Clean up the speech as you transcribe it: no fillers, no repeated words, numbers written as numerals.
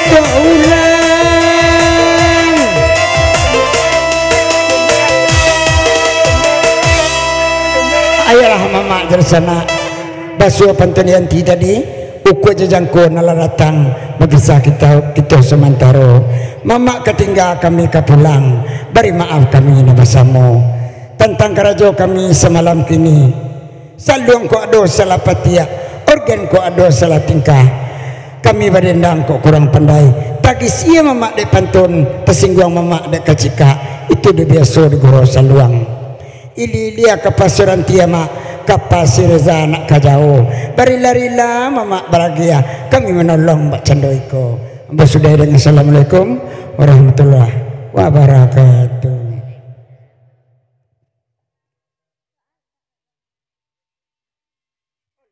kok ulang. Ayolah mama jersana basuh pantunian tadi uku jajangku nala datang magisah kita sementara mama ketinggal kami kapulang beri maaf kami nabasamu tentang karajo kami semalam kini saluang ko ado salah patia organ ko ado salah tingkah kami berendang kok kurang pandai tagis iya mama dek pantun tersinggung mama dek kacika itu dia biasa di guru saluang ili dia kepasuran tiama kapasir anak kajau bari-larilah mama bahagia kami menolong Mbak Candoiko. Mbak sudah dengan assalamualaikum warahmatullahi wabarakatuh.